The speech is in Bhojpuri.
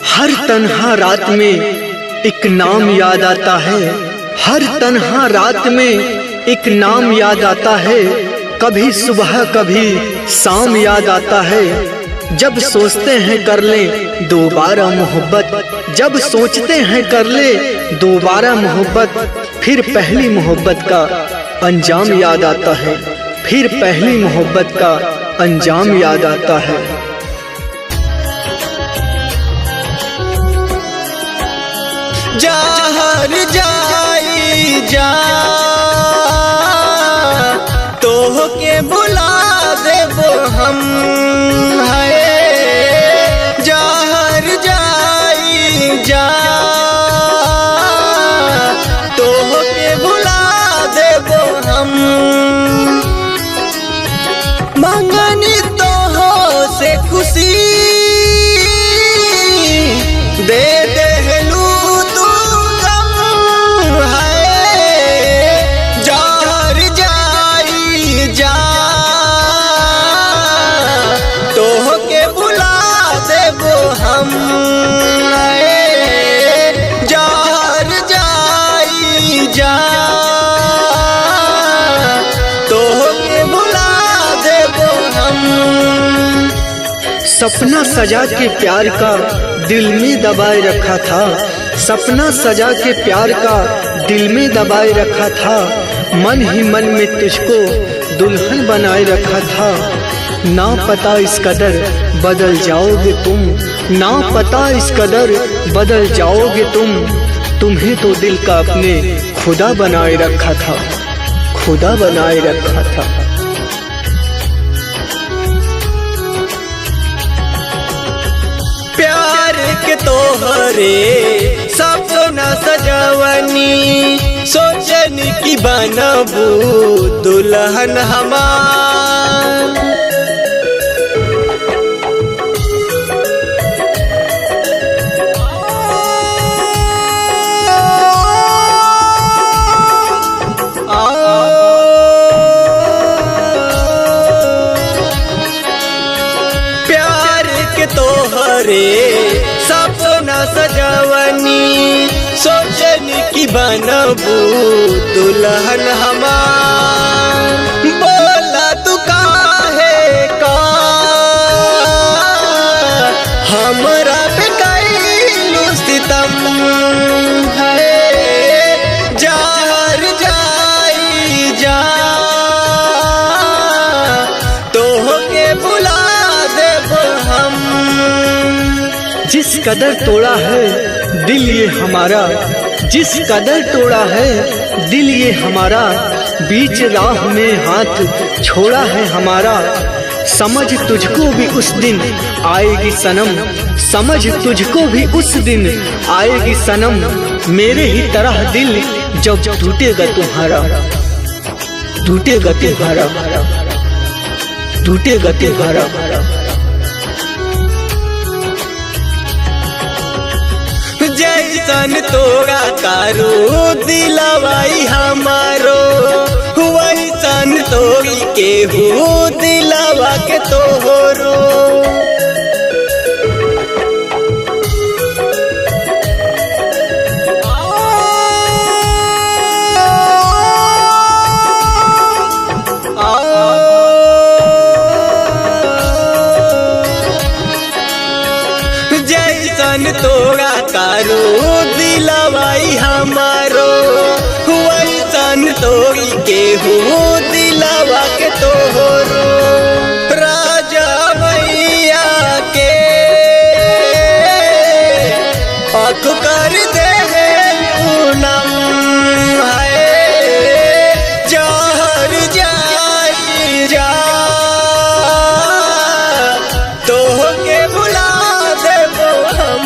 हर तन्हा रात में एक नाम याद आता है। हर तन्हा रात में एक नाम याद आता है। कभी सुबह कभी शाम याद आता है। जब सोचते हैं कर लें दोबारा मोहब्बत, जब सोचते हैं कर ले दोबारा मोहब्बत, फिर पहली मोहब्बत का अंजाम याद आता है। फिर पहली मोहब्बत का अंजाम याद आता है। जहर जाई जा तो के बुला देबो हम है। जहर जाई जा तो के बुला देबो हम। मंगनी तो हो से खुशी दे देलू हम। जहर जाई जा तो के बुला देबो हम। सपना सजा के प्यार का दिल में दबाए रखा था। सपना सजा के प्यार का दिल में दबाए रखा था। मन ही मन में तुझको दुल्हन बनाए रखा था। ना पता इस कदर बदल जाओगे तुम, ना पता इस कदर बदल जाओगे तुम। तुम्हें तो दिल का अपने खुदा बनाए रखा था, खुदा बनाए रखा था। प्यार के तोहरे सपना सजवनी, सोचनी की बनबू दुल्हन हमार। प्यार के तोहरे सपना सजवनी, सोचनी की बनबू दुल्हन हमार। बोला तू काहे का हमरा पे कैलू सितम है। जहर जाई जा तो के बुला देबो हम। जिस कदर तोड़ा है दिल ये हमारा, जिस कदर तोड़ा है दिल ये हमारा, बीच राह में हाथ छोड़ा है हमारा। समझ तुझको भी उस दिन आएगी सनम, समझ तुझको भी उस दिन आएगी सनम। मेरे ही तरह दिल जब टूटेगा तुम्हारा, टूटेगा तुम्हारा, टूटेगा तुम्हारा। जैसन तोरा तारो दिलवाई हमारो, वैसन तोरी के हो दिलवा के तोहरो। जैसन तोरा तारो दिलवाई हमारो, वैसन तोरी के हो दिलवा के तोहरो। राजा मैया के आँख कर दे पूनम है। जहर जाई जा तो के बुला देबो हम।